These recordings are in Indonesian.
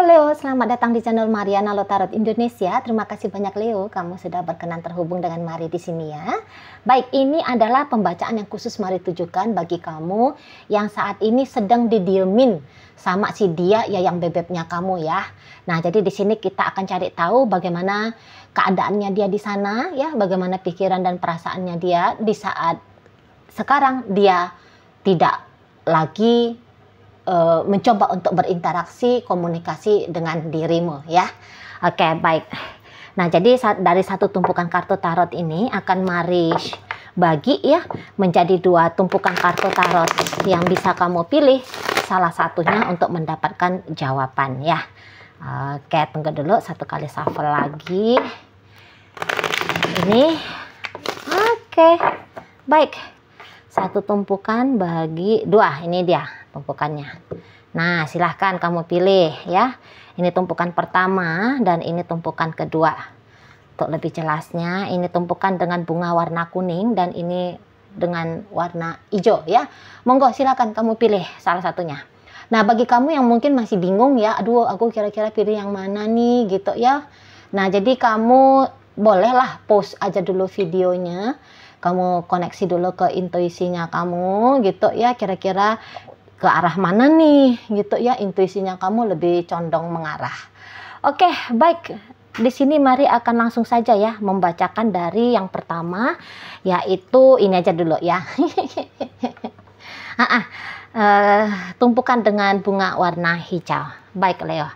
Leo, selamat datang di channel Mariana Lotarot Indonesia. Terima kasih banyak Leo, kamu sudah berkenan terhubung dengan Mari di sini ya. Baik, ini adalah pembacaan yang khusus Mari tujukan bagi kamu yang saat ini sedang didiemin sama si dia ya, yang bebeknya kamu ya. Nah, jadi di sini kita akan cari tahu bagaimana keadaannya dia di sana ya, bagaimana pikiran dan perasaannya dia di saat sekarang dia tidak lagi mencoba untuk berinteraksi, komunikasi dengan dirimu ya. Oke, baik. Nah, jadi dari satu tumpukan kartu tarot ini akan Mari bagi ya menjadi dua tumpukan kartu tarot yang bisa kamu pilih salah satunya untuk mendapatkan jawaban ya. Oke, tunggu dulu, satu kali shuffle lagi. Ini. Oke. Baik. Satu tumpukan bagi dua, ini dia tumpukannya. Nah, silahkan kamu pilih ya. Ini tumpukan pertama dan ini tumpukan kedua. Untuk lebih jelasnya, ini tumpukan dengan bunga warna kuning dan ini dengan warna hijau ya. Monggo silahkan kamu pilih salah satunya. Nah, bagi kamu yang mungkin masih bingung ya, aduh aku kira-kira pilih yang mana nih gitu ya. Nah, jadi kamu bolehlah pause aja dulu videonya. Kamu koneksi dulu ke intuisinya kamu gitu ya, kira-kira ke arah mana nih gitu ya, intuisinya kamu lebih condong mengarah. Oke, baik. Di sini Mari akan langsung saja ya membacakan dari yang pertama, yaitu ini aja dulu ya. Tumpukan dengan bunga warna hijau. Baik Leo,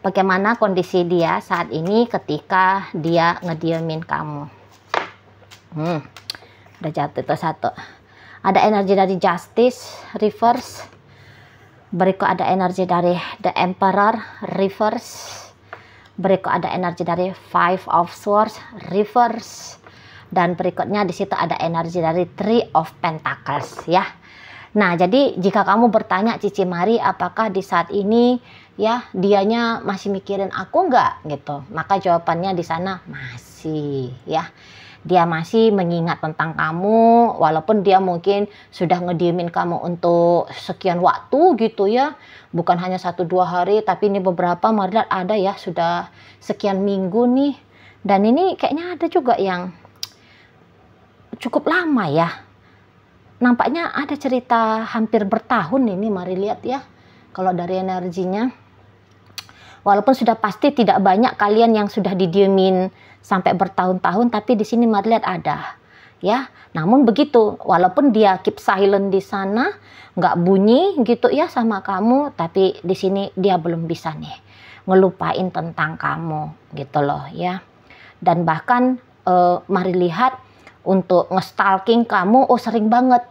bagaimana kondisi dia saat ini ketika dia ngediemin kamu? Udah jatuh itu satu. Ada energi dari Justice reverse. Berikut ada energi dari The Emperor reverse. Berikut ada energi dari Five of Swords reverse. Dan berikutnya di situ ada energi dari Three of Pentacles ya. Nah, jadi jika kamu bertanya Cici Mari, apakah di saat ini ya dianya masih mikirin aku nggak gitu? Maka jawabannya di sana masih ya. Dia masih mengingat tentang kamu, walaupun dia mungkin sudah ngediemin kamu untuk sekian waktu gitu ya. Bukan hanya 1-2 hari, tapi ini beberapa Mari lihat ada ya, sudah sekian minggu nih. Dan ini kayaknya ada juga yang cukup lama ya. Nampaknya ada cerita hampir bertahun ini Mari lihat ya, kalau dari energinya. Walaupun sudah pasti tidak banyak kalian yang sudah didiemin sampai bertahun-tahun, tapi di sini Mari lihat ada ya. Namun begitu, walaupun dia keep silent di sana, nggak bunyi gitu ya sama kamu, tapi di sini dia belum bisa nih ngelupain tentang kamu gitu loh ya. Dan bahkan Mari lihat untuk nge-stalking kamu, sering banget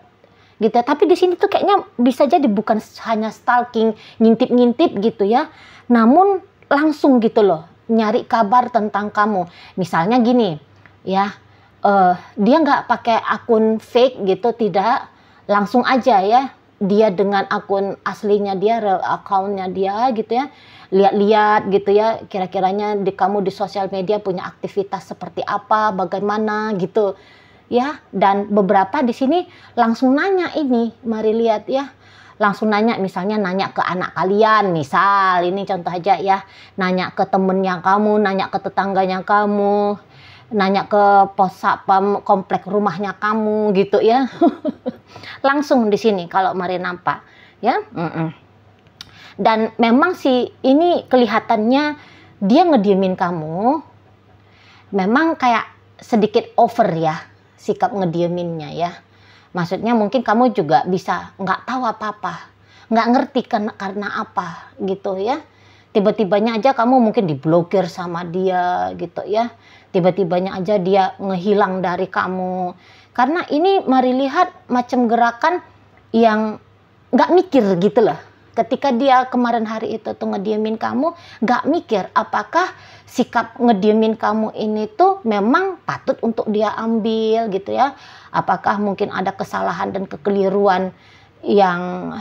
gitu ya. Tapi di sini tuh kayaknya bisa jadi bukan hanya stalking, ngintip-ngintip gitu ya, namun langsung gitu loh nyari kabar tentang kamu. Misalnya gini ya, dia nggak pakai akun fake gitu, tidak, langsung aja ya dia dengan akun aslinya dia, real accountnya dia gitu ya, lihat-lihat gitu ya, kira-kiranya kamu di sosial media punya aktivitas seperti apa, bagaimana gitu ya. Dan beberapa di sini langsung nanya, ini Mari lihat ya, langsung nanya, misalnya nanya ke anak kalian, misal ini contoh aja ya, nanya ke temennya kamu, nanya ke tetangganya kamu, nanya ke pos satpam komplek rumahnya kamu gitu ya. Langsung di sini kalau Mari nampak ya. Dan memang sih ini kelihatannya dia ngediemin kamu, memang kayak sedikit over ya sikap ngedieminnya ya. Maksudnya mungkin kamu juga bisa nggak tahu apa-apa, nggak ngerti karena apa gitu ya. Tiba-tibanya aja kamu mungkin diblokir sama dia gitu ya. Tiba-tibanya aja dia ngehilang dari kamu. Karena ini Mari lihat macam gerakan yang nggak mikir gitu loh. Ketika dia kemarin hari itu tuh ngediemin kamu, nggak mikir apakah sikap ngediemin kamu ini tuh memang patut untuk dia ambil gitu ya. Apakah mungkin ada kesalahan dan kekeliruan yang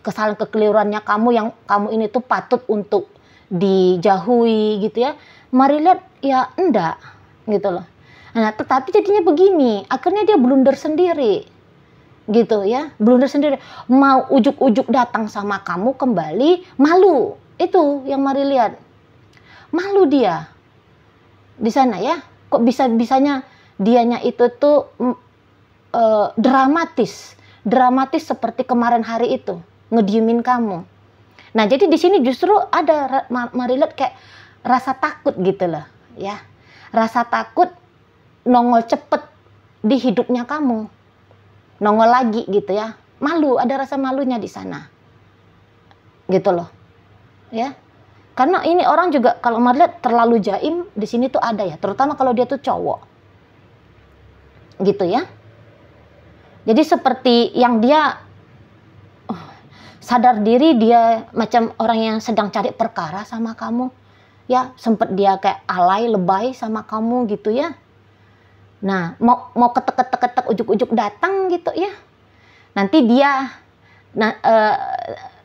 kesalahan kekeliruannya kamu yang kamu ini tuh patut untuk dijauhi gitu ya. Mari lihat ya enggak gitu loh. Nah, tetapi jadinya begini, akhirnya dia blunder sendiri gitu ya, blunder sendiri, mau ujuk-ujuk datang sama kamu kembali, malu Itu yang mari lihat. Malu dia di sana ya. Kok bisa-bisanya dianya itu tuh dramatis seperti kemarin hari itu, ngediemin kamu. Nah, jadi di sini justru ada mari lihat kayak rasa takut gitu loh, ya. Rasa takut nongol cepet di hidupnya kamu. Nongol lagi gitu ya. Malu, ada rasa malunya di sana. Gitu loh. Ya. Karena ini orang juga kalau mari lihat terlalu jaim di sini tuh ada ya, terutama kalau dia tuh cowok. Gitu ya. Jadi seperti yang dia sadar diri dia macam orang yang sedang cari perkara sama kamu. Ya, sempet dia kayak alay, lebay sama kamu gitu ya. Nah, mau ketek-ketek ujuk-ujuk datang gitu ya. Nanti dia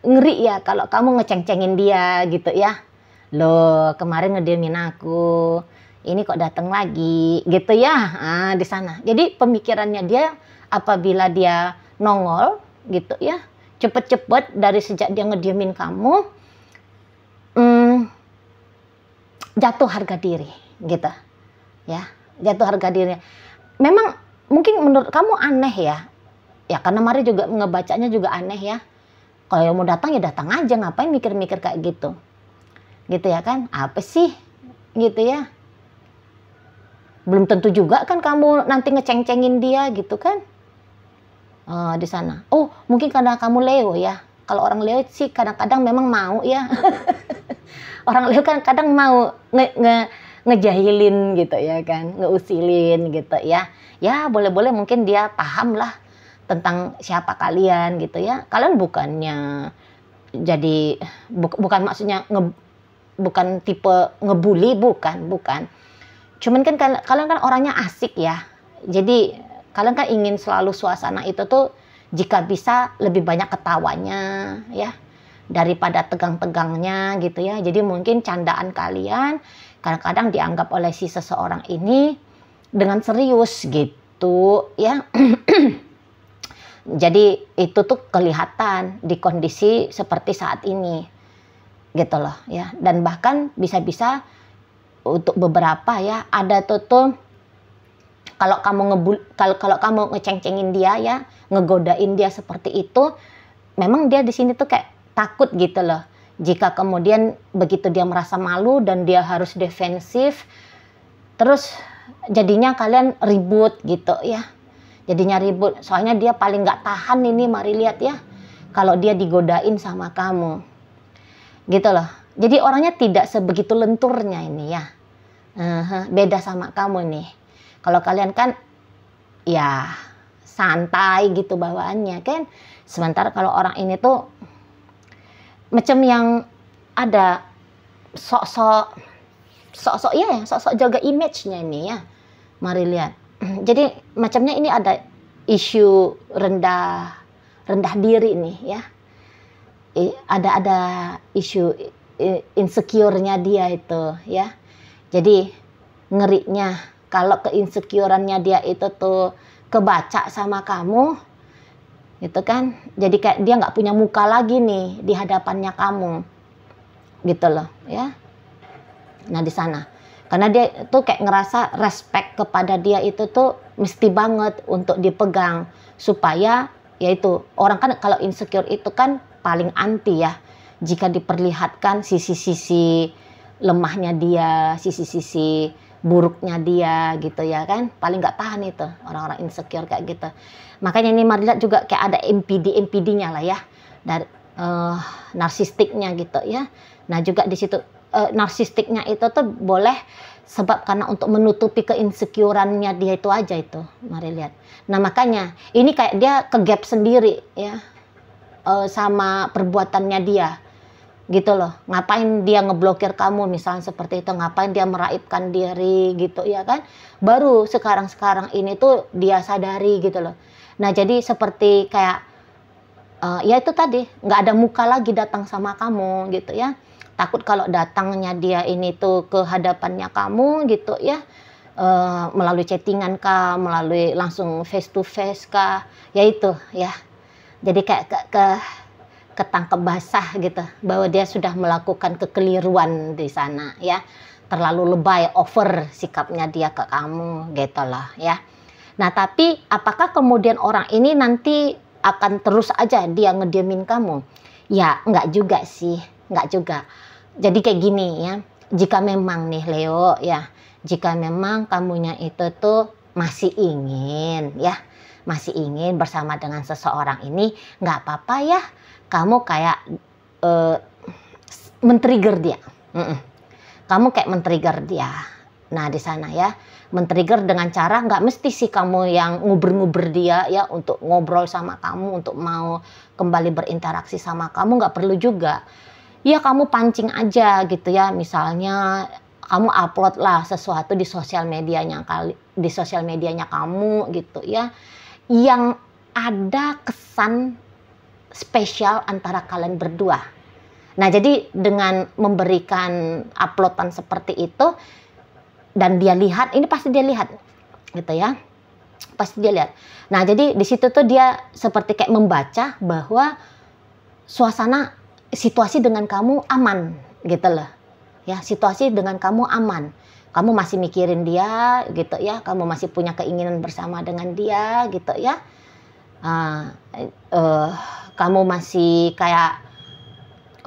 ngeri ya kalau kamu ngeceng-cengin dia gitu ya. Loh, kemarin ngediemin aku. Ini kok datang lagi gitu ya. Nah, di sana. Jadi pemikirannya dia apabila dia nongol gitu ya, cepet-cepet dari sejak dia ngediemin kamu, jatuh harga diri gitu ya, jatuh harga diri. Memang mungkin menurut kamu aneh ya, karena Mari juga ngebacanya juga aneh ya. Kalau mau datang ya datang aja, ngapain mikir-mikir kayak gitu ya kan, apa sih gitu ya. Belum tentu juga kan kamu nanti ngeceng-cengin dia gitu kan. Di sana. Oh, mungkin karena kamu Leo ya. Kalau orang Leo sih kadang-kadang memang mau ya. Orang Leo kan kadang mau ngejahilin gitu ya kan, ngeusilin gitu ya. Ya boleh-boleh mungkin dia paham lah tentang siapa kalian gitu ya. Kalian bukannya jadi bukan maksudnya bukan tipe ngebully, bukan. Cuman kan kalian kan orangnya asik ya. Jadi kalian kan ingin selalu suasana itu tuh jika bisa lebih banyak ketawanya ya daripada tegang-tegangnya gitu ya. Jadi mungkin candaan kalian kadang-kadang dianggap oleh si seseorang ini dengan serius gitu ya. Jadi itu tuh kelihatan di kondisi seperti saat ini gitu loh ya. Dan bahkan bisa-bisa untuk beberapa ya ada tuh kalau kamu ngeceng-cengin dia ya, ngegodain dia seperti itu, memang dia di sini tuh kayak takut gitu loh. Jika kemudian begitu dia merasa malu dan dia harus defensif, terus jadinya kalian ribut gitu ya. Jadinya ribut, soalnya dia paling nggak tahan ini, Mari lihat ya, kalau dia digodain sama kamu. Gitu loh. Jadi orangnya tidak sebegitu lenturnya ini ya. Beda sama kamu nih. Kalau kalian kan ya santai gitu bawaannya kan. Sementara kalau orang ini tuh macam yang ada sok-sok ya, sok-sok jaga image-nya ini ya. Mari lihat. Jadi macamnya ini ada isu rendah diri nih ya. Ada isu insecure-nya dia itu ya. Jadi ngerinya kalau keinsecureannya dia itu tuh kebaca sama kamu, gitu kan. Jadi kayak dia nggak punya muka lagi nih di hadapannya kamu, gitu loh, ya. Nah di sana, karena dia tuh kayak ngerasa respect kepada dia itu tuh mesti banget untuk dipegang supaya, yaitu orang kan kalau insecure itu kan paling anti ya, jika diperlihatkan sisi-sisi lemahnya dia, sisi-sisi buruknya dia gitu ya kan, paling nggak tahan itu orang-orang insecure kayak gitu. Makanya ini Mari lihat juga kayak ada MPD-nya lah ya, dari narsistiknya gitu ya. Nah juga di situ narsistiknya itu tuh boleh sebab karena untuk menutupi keinsecurannya dia itu aja itu, Mari lihat. Nah makanya ini kayak dia kegap sendiri ya sama perbuatannya dia. Gitu loh, ngapain dia ngeblokir kamu misalnya seperti itu, ngapain dia meraibkan diri gitu ya kan, baru sekarang ini tuh dia sadari gitu loh. Nah jadi seperti kayak ya itu tadi nggak ada muka lagi datang sama kamu gitu ya, takut kalau datangnya dia ini tuh ke hadapannya kamu gitu ya, melalui chattingan kah, melalui langsung face to face kah, ya itu ya. Jadi kayak ketangkep basah gitu, bahwa dia sudah melakukan kekeliruan di sana ya, terlalu lebay, over sikapnya dia ke kamu gitu loh ya. Nah tapi apakah kemudian orang ini nanti akan terus aja dia ngediemin kamu? Ya nggak juga sih, nggak juga. Jadi kayak gini ya, jika memang nih Leo ya, jika memang kamunya itu tuh masih ingin ya, masih ingin bersama dengan seseorang ini, nggak apa-apa ya, kamu kayak men-trigger dia. Kamu kayak men-trigger dia. Nah di sana ya, men-trigger dengan cara nggak mesti sih kamu yang nguber-nguber dia ya untuk ngobrol sama kamu, untuk mau kembali berinteraksi sama kamu, nggak perlu juga. Ya kamu pancing aja gitu ya, misalnya kamu upload lah sesuatu di sosial medianya kamu gitu ya, yang ada kesan spesial antara kalian berdua. Nah jadi dengan memberikan uploadan seperti itu dan dia lihat, ini pasti dia lihat gitu ya, pasti dia lihat. Nah jadi di situ tuh dia seperti kayak membaca bahwa suasana situasi dengan kamu aman gitu loh ya, situasi dengan kamu aman, kamu masih mikirin dia gitu ya, kamu masih punya keinginan bersama dengan dia gitu ya, kamu masih kayak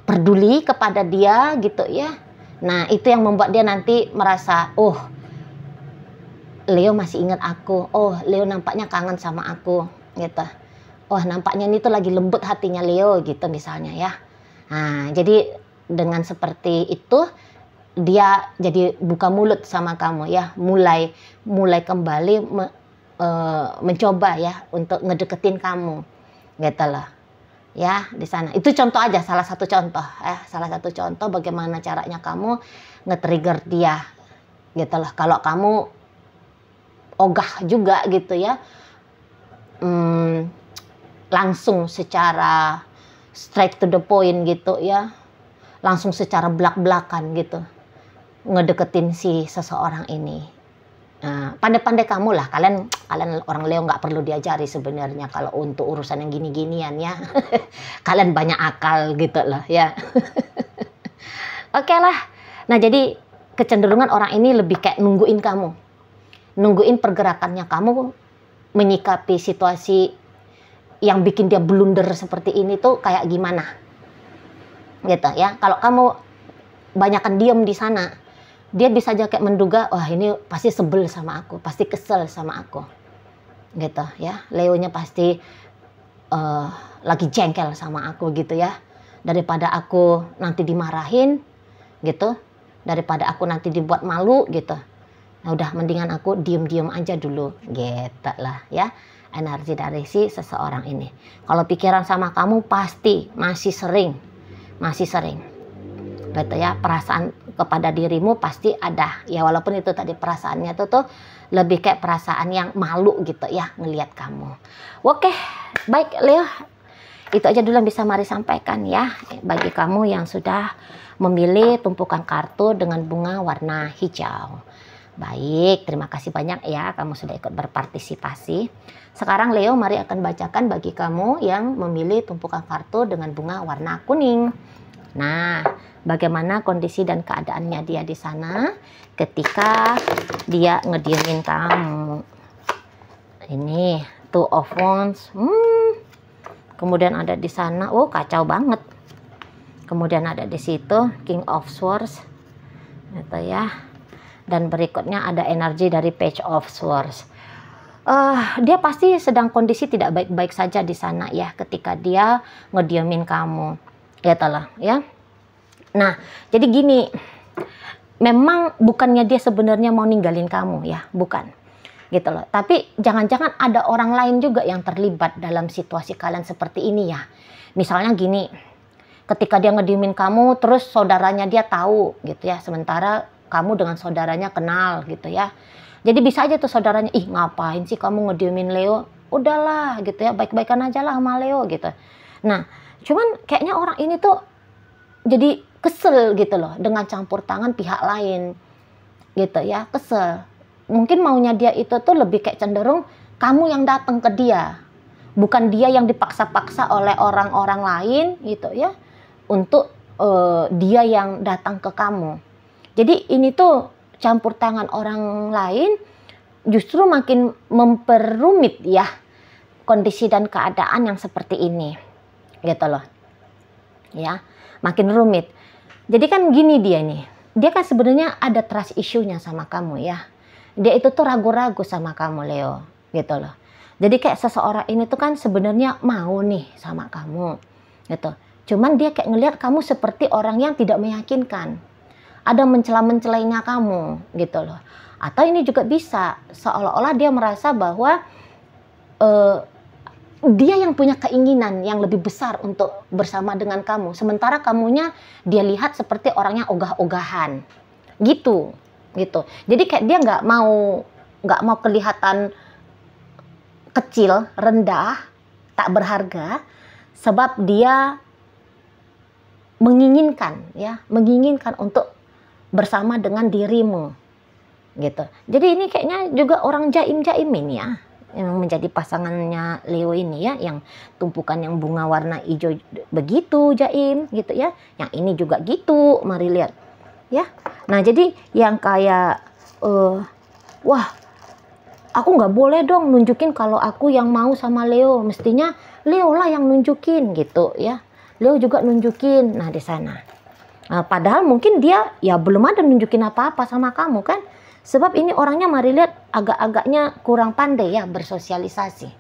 peduli kepada dia gitu ya. Nah itu yang membuat dia nanti merasa, oh Leo masih ingat aku, oh Leo nampaknya kangen sama aku gitu, oh nampaknya ini tuh lagi lembut hatinya Leo gitu misalnya ya. Nah jadi dengan seperti itu dia jadi buka mulut sama kamu ya, mulai kembali mencoba ya untuk ngedeketin kamu gitu loh ya di sana. Itu contoh aja, salah satu contoh bagaimana caranya kamu nge-trigger dia gitu loh. Kalau kamu ogah juga gitu ya, langsung secara straight to the point gitu ya, langsung secara belak-belakan gitu ngedeketin si seseorang ini. Nah, pandai-pandai kamu lah, kalian orang Leo nggak perlu diajari sebenarnya kalau untuk urusan yang gini-ginian ya. Kalian banyak akal gitu loh ya. Oke lah. Nah jadi kecenderungan orang ini lebih kayak nungguin kamu, nungguin pergerakannya kamu menyikapi situasi yang bikin dia blunder seperti ini tuh kayak gimana gitu ya. Kalau kamu banyakan diem di sana, dia bisa aja kayak menduga, wah ini pasti sebel sama aku, pasti kesel sama aku gitu ya. Leonya pasti lagi jengkel sama aku gitu ya. Daripada aku nanti dimarahin gitu, daripada aku nanti dibuat malu gitu, nah udah mendingan aku diem-diem aja dulu gitu lah ya. Energi dari si seseorang ini, kalau pikiran sama kamu pasti masih sering gitu ya, perasaan kepada dirimu pasti ada ya, walaupun itu tadi perasaannya tuh lebih kayak perasaan yang malu gitu ya ngelihat kamu. Oke baik Leo, itu aja dulu yang bisa Mari sampaikan ya bagi kamu yang sudah memilih tumpukan kartu dengan bunga warna hijau. Baik, terima kasih banyak ya kamu sudah ikut berpartisipasi. Sekarang Leo Mari akan bacakan bagi kamu yang memilih tumpukan kartu dengan bunga warna kuning. Nah, bagaimana kondisi dan keadaannya dia di sana ketika dia ngediemin kamu. Ini Two of Wands. Kemudian ada di sana, oh kacau banget. Kemudian ada di situ King of Swords. Gitu ya. Dan berikutnya ada energi dari Page of Swords. Dia pasti sedang kondisi tidak baik-baik saja di sana ya ketika dia ngediemin kamu. Gitu lah ya. Nah, jadi gini, memang bukannya dia sebenarnya mau ninggalin kamu ya, bukan. Gitu loh. Tapi jangan-jangan ada orang lain juga yang terlibat dalam situasi kalian seperti ini ya. Misalnya gini, ketika dia ngediemin kamu terus saudaranya dia tahu gitu ya, sementara kamu dengan saudaranya kenal gitu ya. Jadi bisa aja tuh saudaranya, ih ngapain sih kamu ngediemin Leo, udahlah gitu ya, baik-baikan aja lah sama Leo gitu. Nah cuman kayaknya orang ini tuh jadi kesel gitu loh dengan campur tangan pihak lain gitu ya, kesel. Mungkin maunya dia itu tuh lebih kayak cenderung kamu yang datang ke dia bukan dia yang dipaksa-paksa oleh orang-orang lain gitu ya, untuk dia yang datang ke kamu. Jadi ini tuh campur tangan orang lain justru makin memperumit ya kondisi dan keadaan yang seperti ini gitu loh ya, makin rumit. Jadi kan gini, dia kan sebenarnya ada trust issue-nya sama kamu ya, dia itu tuh ragu-ragu sama kamu Leo gitu loh. Jadi kayak seseorang ini tuh kan sebenarnya mau nih sama kamu gitu, cuman dia kayak ngelihat kamu seperti orang yang tidak meyakinkan, ada mencela-mencelainya kamu gitu loh. Atau ini juga bisa seolah-olah dia merasa bahwa dia yang punya keinginan yang lebih besar untuk bersama dengan kamu, sementara kamunya dia lihat seperti orang yang ogah-ogahan gitu. Jadi kayak dia nggak mau kelihatan kecil, rendah, tak berharga, sebab dia menginginkan untuk bersama dengan dirimu gitu. Jadi ini kayaknya juga orang jaim-jaim ini ya, yang menjadi pasangannya Leo ini ya, yang tumpukan yang bunga warna hijau begitu jaim gitu ya, yang ini juga gitu, mari lihat ya. Nah jadi yang kayak wah aku nggak boleh dong nunjukin kalau aku yang mau sama Leo, mestinya Leo lah yang nunjukin gitu ya, Leo juga nunjukin. Nah di sana padahal mungkin dia ya belum ada nunjukin apa-apa sama kamu kan, sebab ini orangnya mari lihat agak-agaknya kurang pandai ya bersosialisasi,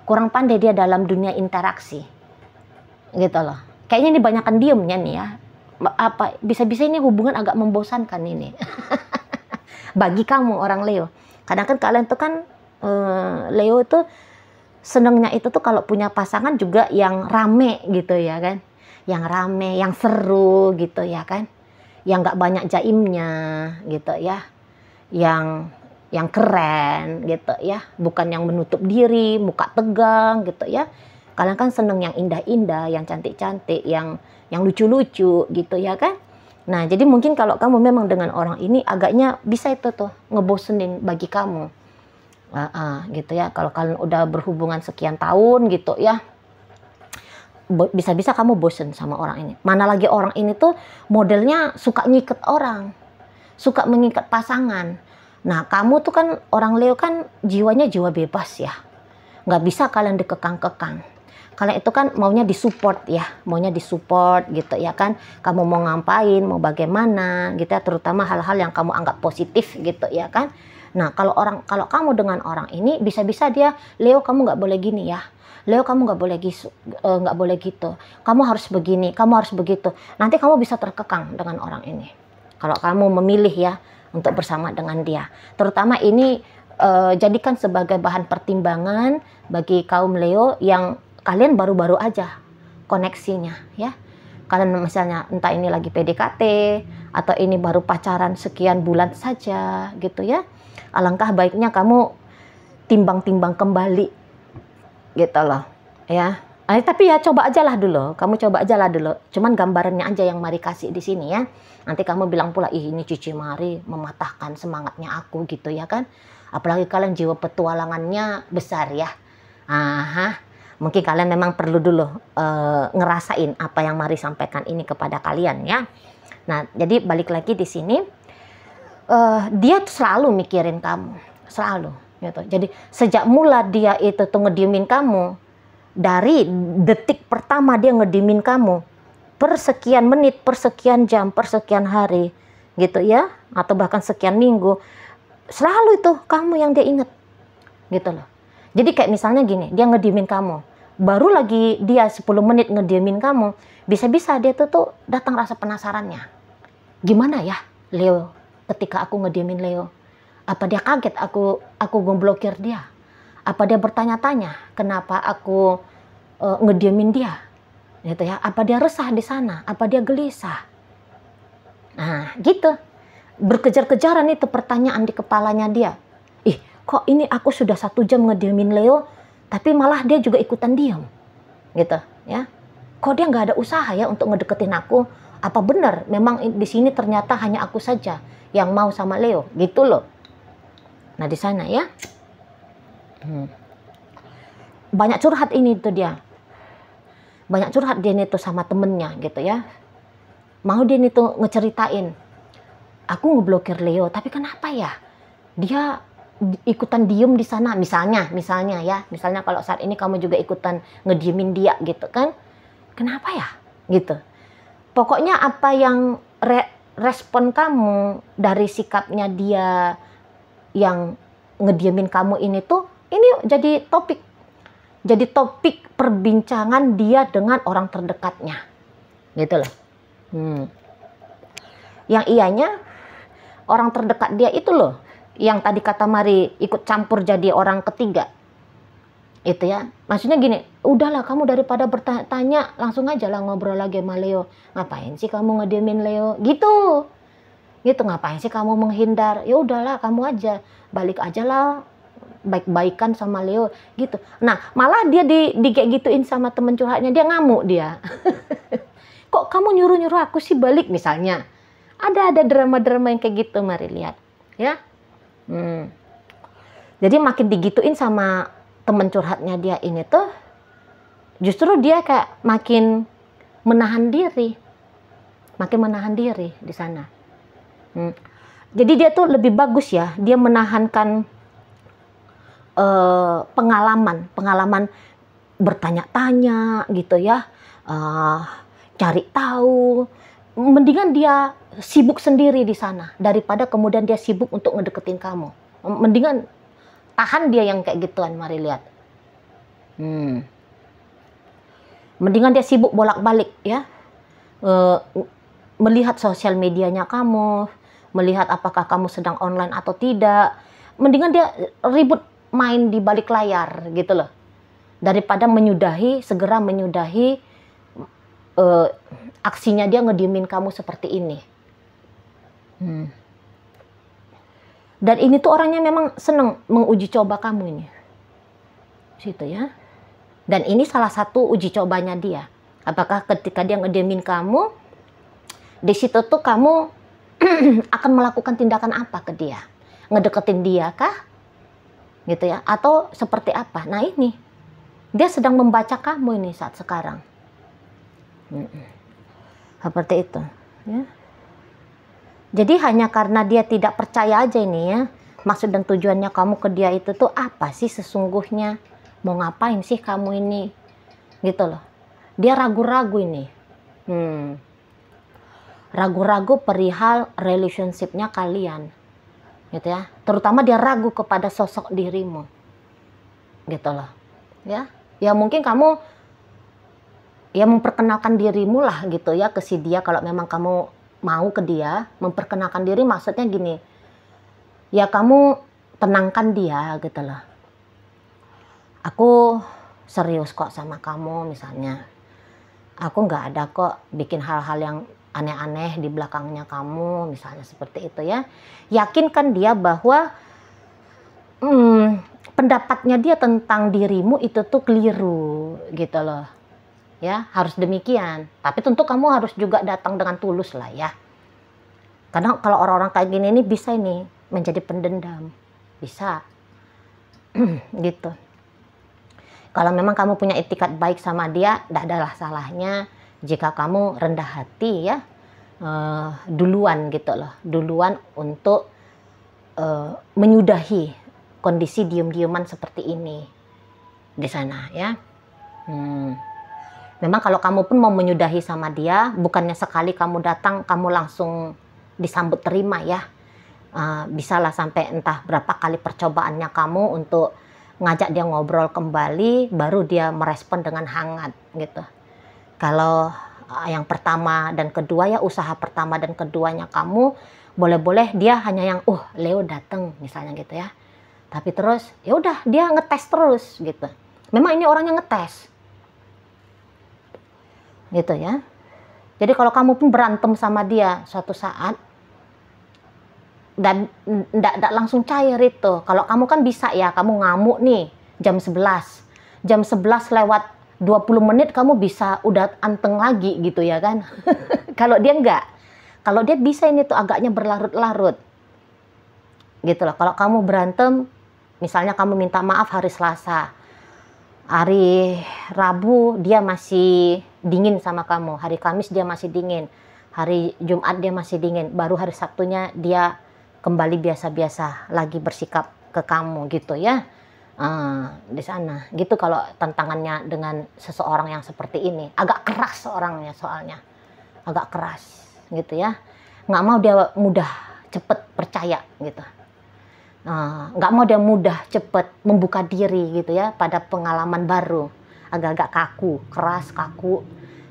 kurang pandai dia dalam dunia interaksi gitu loh. Kayaknya ini banyakan diemnya nih ya, apa bisa-bisa ini hubungan agak membosankan ini bagi kamu orang Leo. Kadang kan kalian tuh kan Leo itu senengnya itu tuh kalau punya pasangan juga yang rame gitu ya kan, yang rame, yang seru gitu ya kan, yang nggak banyak jaimnya gitu ya, yang keren gitu ya, bukan yang menutup diri, muka tegang gitu ya. Kalian kan seneng yang indah-indah, yang cantik-cantik, yang lucu-lucu gitu ya kan. Nah jadi mungkin kalau kamu memang dengan orang ini agaknya bisa itu tuh ngebosenin bagi kamu gitu ya. Kalau kalian udah berhubungan sekian tahun gitu ya, bisa-bisa kamu bosen sama orang ini. Mana lagi orang ini tuh modelnya suka ngikat orang, suka mengikat pasangan. Nah kamu tuh kan orang Leo kan jiwanya jiwa bebas ya, nggak bisa kalian dikekang-kekang. Kalian itu kan maunya disupport ya, maunya disupport gitu ya kan. Kamu mau ngapain, mau bagaimana gitu ya, terutama hal-hal yang kamu anggap positif gitu ya kan. Nah kalau kamu dengan orang ini bisa-bisa dia, Leo kamu nggak boleh gini ya, Leo kamu nggak boleh gitu, kamu harus begini, kamu harus begitu. Nanti kamu bisa terkekang dengan orang ini kalau kamu memilih ya untuk bersama dengan dia. Terutama ini jadikan sebagai bahan pertimbangan bagi kaum Leo yang kalian baru-baru aja koneksinya ya. Kalian misalnya entah ini lagi PDKT atau ini baru pacaran sekian bulan saja gitu ya. Alangkah baiknya kamu timbang-timbang kembali gitu loh ya. Tapi ya coba aja lah dulu, kamu coba aja lah dulu. Cuman gambarannya aja yang Mari kasih di sini ya. Nanti kamu bilang pula, ih ini Cici Mari mematahkan semangatnya aku gitu ya kan. Apalagi kalian jiwa petualangannya besar ya. Mungkin kalian memang perlu dulu ngerasain apa yang Mari sampaikan ini kepada kalian ya. Nah jadi balik lagi di sini, dia selalu mikirin kamu, selalu gitu. Jadi sejak mula dia itu tuh ngediemin kamu, dari detik pertama dia ngediemin kamu, per sekian menit, per sekian jam, per sekian hari gitu ya, atau bahkan sekian minggu, selalu itu kamu yang dia inget gitu loh. Jadi kayak misalnya gini, dia ngediemin kamu, baru lagi dia 10 menit ngediemin kamu, bisa-bisa dia tuh datang rasa penasarannya. Gimana ya Leo ketika aku ngediemin Leo? Apa dia kaget aku ngeblokir dia? Apa dia bertanya-tanya kenapa aku ngediemin dia? Gitu ya. Apa dia resah di sana? Apa dia gelisah? Nah, gitu. Berkejar-kejaran itu pertanyaan di kepalanya dia. Ih, kok ini aku sudah 1 jam ngediemin Leo, tapi malah dia juga ikutan diam. Gitu, ya. Kok dia nggak ada usaha ya untuk ngedeketin aku? Apa benar memang di sini ternyata hanya aku saja yang mau sama Leo? Gitu loh. Nah, di sana ya. banyak curhat ini tuh dia. Banyak curhat dia nih tuh sama temennya gitu ya. Mau dia nih tuh ngeceritain, aku ngeblokir Leo, tapi kenapa ya dia ikutan diem di sana, misalnya ya, misalnya kalau saat ini kamu juga ikutan ngediemin dia gitu kan, kenapa ya gitu. Pokoknya apa yang respon kamu dari sikapnya dia yang ngediemin kamu ini tuh, ini jadi topik perbincangan dia dengan orang terdekatnya gitu loh. Yang ianya orang terdekat dia itu loh, yang tadi kata Mari ikut campur jadi orang ketiga itu ya. Maksudnya gini, udahlah kamu daripada bertanya langsung aja lah ngobrol lagi sama Leo. Ngapain sih kamu ngediemin Leo gitu, ngapain sih kamu menghindar, ya udahlah kamu aja balik aja lah, baik-baikan sama Leo gitu. Nah malah dia di kayak gituin sama temen curhatnya, dia ngamuk dia. Kok kamu nyuruh aku sih balik misalnya. Ada drama-drama yang kayak gitu, Mari lihat ya. Jadi makin digituin sama temen curhatnya dia ini tuh, justru dia kayak makin menahan diri di sana. Jadi dia tuh lebih bagus ya, dia menahankan pengalaman bertanya-tanya gitu ya, cari tahu. Mendingan dia sibuk sendiri di sana daripada kemudian dia sibuk untuk ngedeketin kamu. Mendingan tahan dia yang kayak gituan, Mari lihat. Mendingan dia sibuk bolak-balik ya, melihat sosial medianya kamu, melihat apakah kamu sedang online atau tidak. Mendingan dia ribut main di balik layar gitu loh, daripada segera menyudahi aksinya dia ngediemin kamu seperti ini. Dan ini tuh orangnya memang seneng menguji coba kamu ini, situ ya. Dan ini salah satu uji cobanya dia. Apakah ketika dia ngediemin kamu, di situ tuh kamu akan melakukan tindakan apa ke dia? Ngedeketin dia kah? Gitu ya, atau seperti apa? Nah ini, dia sedang membaca kamu ini saat sekarang. Seperti itu ya. Jadi hanya karena dia tidak percaya aja ini ya, maksud dan tujuannya kamu ke dia itu tuh apa sih sesungguhnya, mau ngapain sih kamu ini gitu loh. Dia ragu-ragu ini, ragu-ragu perihal relationship-nya kalian gitu ya. Terutama dia ragu kepada sosok dirimu gitu loh ya. Ya mungkin kamu ya memperkenalkan dirimu lah gitu ya ke si dia, kalau memang kamu mau ke dia. Memperkenalkan diri maksudnya gini, ya kamu tenangkan dia gitu loh. Aku serius kok sama kamu misalnya. Aku nggak ada kok bikin hal-hal yang aneh-aneh di belakangnya kamu misalnya, seperti itu ya. Yakinkan dia bahwa pendapatnya dia tentang dirimu itu tuh keliru gitu loh ya, harus demikian. Tapi tentu kamu harus juga datang dengan tulus lah ya, karena kalau orang-orang kayak gini ini bisa ini menjadi pendendam, bisa gitu. Kalau memang kamu punya etikat baik sama dia, tidak adalah salahnya jika kamu rendah hati ya, duluan gitu loh, duluan untuk menyudahi kondisi diem-dieman seperti ini di sana ya. Memang kalau kamu pun mau menyudahi sama dia, bukannya sekali kamu datang kamu langsung disambut terima ya. Bisalah sampai entah berapa kali percobaannya kamu untuk ngajak dia ngobrol kembali, baru dia merespon dengan hangat gitu. Kalau yang pertama dan kedua ya, usaha pertama dan keduanya kamu boleh-boleh dia hanya yang Leo datang misalnya gitu ya. Tapi terus ya udah dia ngetes terus gitu. Memang ini orangnya ngetes. Gitu ya. Jadi kalau kamu pun berantem sama dia suatu saat dan enggak langsung cair itu. Kalau kamu kan bisa ya, kamu ngamuk nih jam 11. Jam 11 lewat 20 menit kamu bisa udah anteng lagi gitu ya kan. Kalau dia enggak. Kalau dia bisa ini tuh agaknya berlarut-larut. Gitu loh. Kalau kamu berantem, misalnya kamu minta maaf hari Selasa. Hari Rabu dia masih dingin sama kamu, hari Kamis dia masih dingin, hari Jumat dia masih dingin, baru hari Sabtunya dia kembali biasa-biasa lagi bersikap ke kamu gitu ya. Di sana gitu. Kalau tantangannya dengan seseorang yang seperti ini, agak keras orangnya, soalnya agak keras gitu ya, nggak mau dia mudah cepet percaya gitu, nggak mau dia mudah cepet membuka diri gitu ya pada pengalaman baru, agak-agak kaku, keras, kaku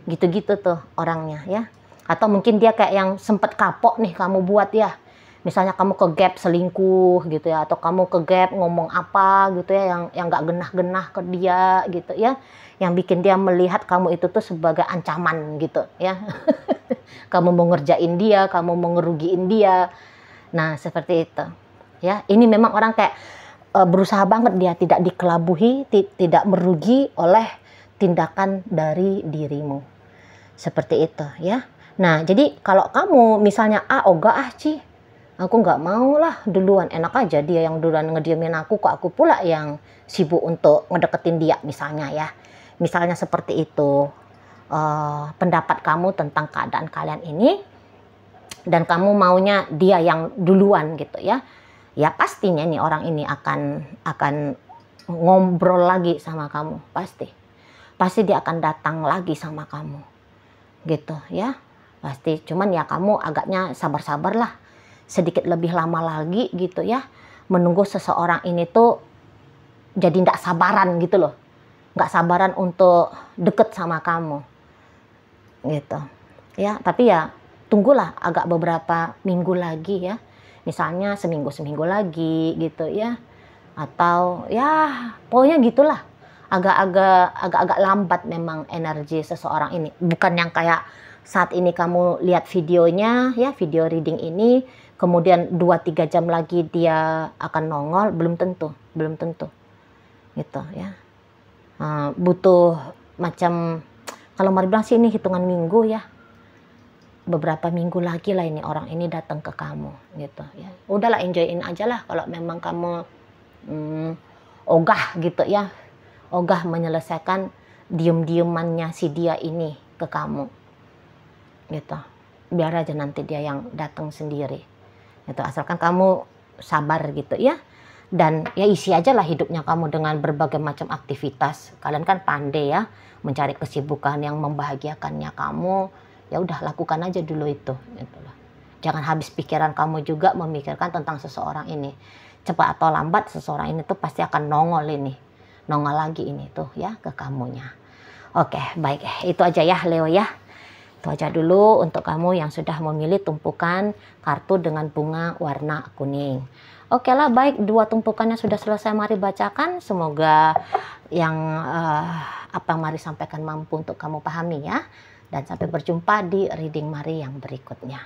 gitu-gitu tuh orangnya ya. Atau mungkin dia kayak yang sempet kapok nih kamu buat ya, misalnya kamu ke gap selingkuh gitu ya, atau kamu ke gap ngomong apa gitu ya yang nggak genah-genah ke dia gitu ya, yang bikin dia melihat kamu itu tuh sebagai ancaman gitu ya. Kamu mau ngerjain dia, kamu mau ngerugiin dia. Nah, seperti itu ya. Ini memang orang kayak berusaha banget dia tidak dikelabuhi, tidak merugi oleh tindakan dari dirimu. Seperti itu ya. Nah, jadi kalau kamu misalnya ogah Ci, aku nggak mau lah duluan, enak aja dia yang duluan ngediemin aku, kok aku pula yang sibuk untuk ngedeketin dia misalnya ya. Misalnya seperti itu pendapat kamu tentang keadaan kalian ini, dan kamu maunya dia yang duluan gitu ya. Ya pastinya nih orang ini akan ngobrol lagi sama kamu, pasti dia akan datang lagi sama kamu gitu ya, pasti. Cuman ya kamu agaknya sabar-sabar lah, sedikit lebih lama lagi gitu ya, menunggu seseorang ini tuh jadi nggak sabaran gitu loh, nggak sabaran untuk deket sama kamu gitu ya. Tapi ya tunggulah agak beberapa minggu lagi ya, misalnya seminggu lagi gitu ya, atau ya pokoknya gitulah. Agak-agak lambat memang energi seseorang ini, bukan yang kayak saat ini kamu lihat videonya ya, video reading ini, kemudian 2-3 jam lagi dia akan nongol. Belum tentu gitu ya. Butuh macam, kalau mari bilang sih ini hitungan minggu ya, beberapa minggu lagi lah ini orang ini datang ke kamu gitu ya. Udahlah, enjoyin aja lah kalau memang kamu ogah gitu ya, ogah menyelesaikan diem-diemannya si dia ini ke kamu gitu. Biar aja nanti dia yang datang sendiri gitu, asalkan kamu sabar gitu ya. Dan ya isi aja lah hidupnya kamu dengan berbagai macam aktivitas. Kalian kan pandai ya mencari kesibukan yang membahagiakannya kamu. Ya udah, lakukan aja dulu itu gitu loh. Jangan habis pikiran kamu juga memikirkan tentang seseorang ini. Cepat atau lambat seseorang ini tuh pasti akan nongol lagi ini tuh ya ke kamunya. Oke, baik, itu aja ya Leo ya. Itu aja dulu untuk kamu yang sudah memilih tumpukan kartu dengan bunga warna kuning. Oke lah, baik, 2 tumpukannya sudah selesai, mari bacakan. Semoga yang apa yang Mari sampaikan mampu untuk kamu pahami ya. Dan sampai berjumpa di reading Mari yang berikutnya.